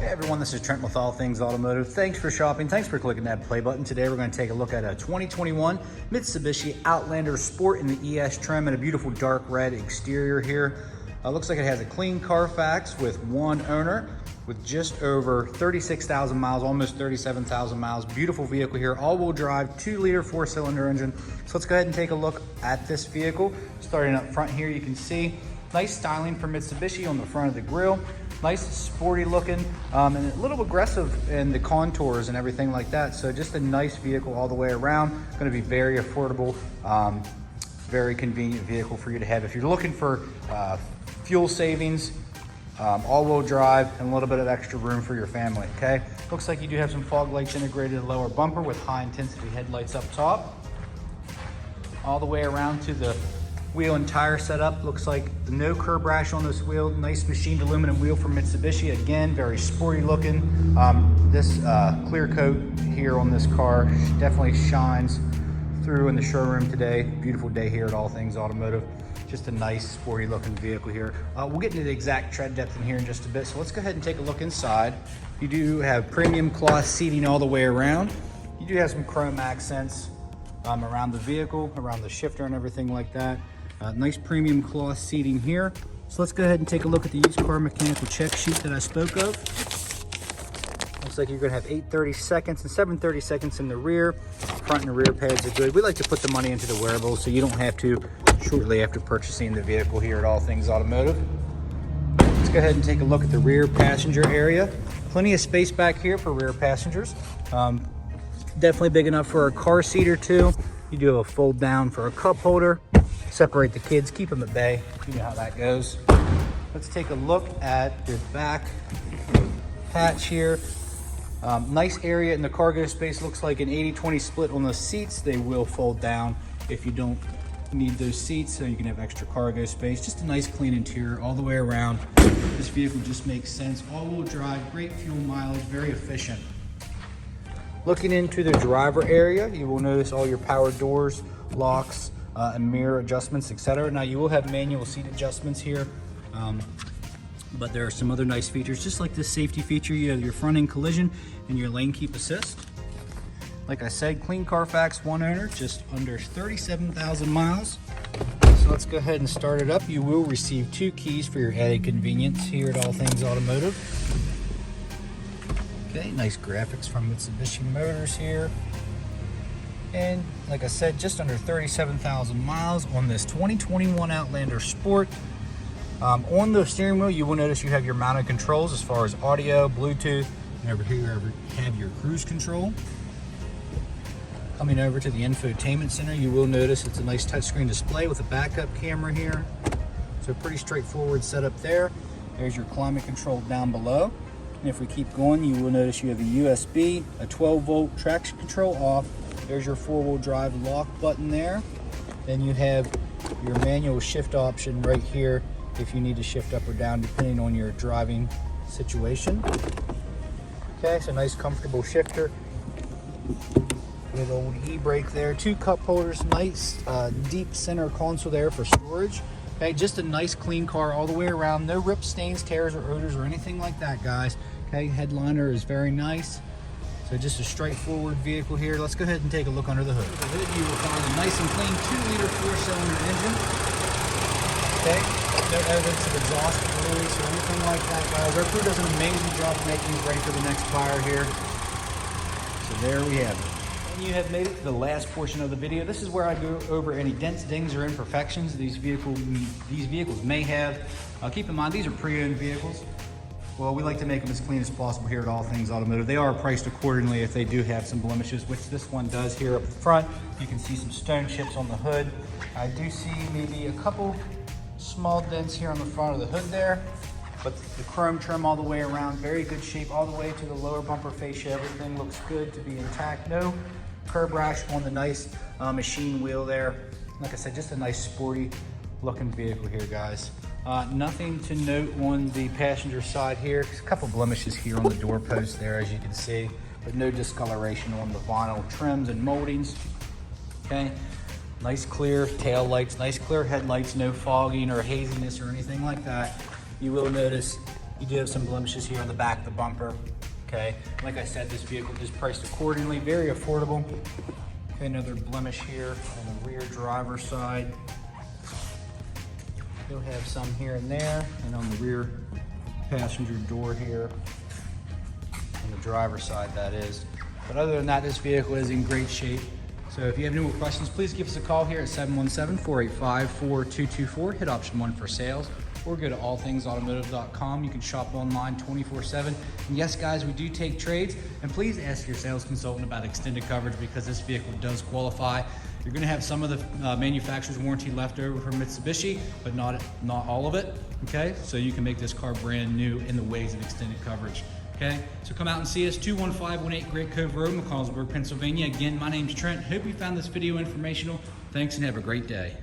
Everyone, this is Trent with All Things Automotive. Thanks for shopping. Thanks for clicking that play button. Today we're going to take a look at a 2021 Mitsubishi Outlander Sport in the ES trim and a beautiful dark red exterior here. Looks like it has a clean CARFAX with one owner with just over 36,000 miles, almost 37,000 miles. Beautiful vehicle here, all-wheel drive, 2-liter 4-cylinder engine. So let's go ahead and take a look at this vehicle. Starting up front here, you can see nice styling for Mitsubishi on the front of the grille. Nice, sporty looking, and a little aggressive in the contours and everything like that. So just a nice vehicle all the way around. Going to be very affordable, very convenient vehicle for you to have. If you're looking for fuel savings, all-wheel drive, and a little bit of extra room for your family, okay? Looks like you do have some fog lights integrated in the lower bumper with high-intensity headlights up top. All the way around to the wheel and tire setup. Looks like the no curb rash on this wheel. Nice machined aluminum wheel from Mitsubishi. Again, very sporty looking. This clear coat here on this car definitely shines through in the showroom today. Beautiful day here at All Things Automotive. Just a nice sporty looking vehicle here. We'll get into the exact tread depth in here in just a bit. So let's go ahead and take a look inside. You do have premium cloth seating all the way around. You do have some chrome accents around the vehicle, around the shifter and everything like that. Nice premium cloth seating here. So let's go ahead and take a look at the used car mechanical check sheet that I spoke of. Looks like you're gonna have 830 seconds and 730 seconds in the rear. Front and rear pads are good. We like to put the money into the wearables so you don't have to shortly after purchasing the vehicle here at All Things Automotive. Let's go ahead and take a look at the rear passenger area. Plenty of space back here for rear passengers. Definitely big enough for a car seat or two. You do have a fold down for a cup holder. Separate the kids, keep them at bay. You know how that goes. Let's take a look at the back hatch here. Nice area in the cargo space. Looks like an 80-20 split on the seats. They will fold down if you don't need those seats, so you can have extra cargo space. Just a nice clean interior all the way around. This vehicle just makes sense. All-wheel drive, great fuel mileage, very efficient. Looking into the driver area, you will notice all your power doors, locks, and mirror adjustments, etc. Now you will have manual seat adjustments here, but there are some other nice features, just like this safety feature. You have your front end collision and your lane keep assist. Like I said, clean CARFAX, one owner, just under 37,000 miles. So let's go ahead and start it up. You will receive 2 keys for your added convenience here at All Things Automotive. Okay, nice graphics from Mitsubishi Motors here. And like I said, just under 37,000 miles on this 2021 Outlander Sport. On the steering wheel, you will notice you have your mounted controls as far as audio, Bluetooth, and over here you have your cruise control. Coming over to the infotainment center, you will notice it's a nice touchscreen display with a backup camera here. So pretty straightforward setup there. There's your climate control down below. And if we keep going, you will notice you have a USB, a 12-volt traction control off. There's your 4-wheel drive lock button there. Then you have your manual shift option right here if you need to shift up or down depending on your driving situation. Okay, so nice comfortable shifter. Good old e-brake there. 2 cup holders, nice deep center console there for storage. Okay, just a nice clean car all the way around. No rips, stains, tears, or odors or anything like that, guys. Okay, headliner is very nice. So just a straightforward vehicle here. Let's go ahead and take a look under the hood. The hood, you will find a nice and clean 2-liter 4-cylinder engine. Okay, no evidence of exhaust release or anything like that, guys. Our crew does an amazing job of making these ready for the next buyer here. So there we have it. And you have made it to the last portion of the video. This is where I go over any dents, dings, or imperfections these vehicles may have. Keep in mind, these are pre-owned vehicles. Well, we like to make them as clean as possible here at All Things Automotive. They are priced accordingly if they do have some blemishes, which this one does here up front. You can see some stone chips on the hood. I do see maybe a couple small dents here on the front of the hood there, but the chrome trim all the way around, very good shape all the way to the lower bumper fascia. Everything looks good to be intact. No curb rash on the nice machine wheel there. Like I said, just a nice sporty looking vehicle here, guys. Nothing to note on the passenger side here. Just a couple blemishes here on the door post there, as you can see, but no discoloration on the vinyl trims and moldings. Okay, nice clear tail lights, nice clear headlights, no fogging or haziness or anything like that. You will notice You do have some blemishes here on the back of the bumper. Okay, like I said, this vehicle is priced accordingly, very affordable. Okay, another blemish here on the rear driver's side. You'll have some here and there, and on the rear passenger door here, on the driver's side that is. But other than that, this vehicle is in great shape. So if you have any more questions, please give us a call here at 717-485-4224. Hit option 1 for sales, or go to allthingsautomotive.com. You can shop online 24/7. And yes, guys, we do take trades. And please ask your sales consultant about extended coverage, because this vehicle does qualify. You're going to have some of the manufacturer's warranty left over from Mitsubishi, but not all of it. Okay, so you can make this car brand new in the ways of extended coverage. Okay, so come out and see us, 21518 Great Cove Road, McCallsburg, Pennsylvania. Again, my name's Trent. Hope you found this video informational. Thanks and have a great day.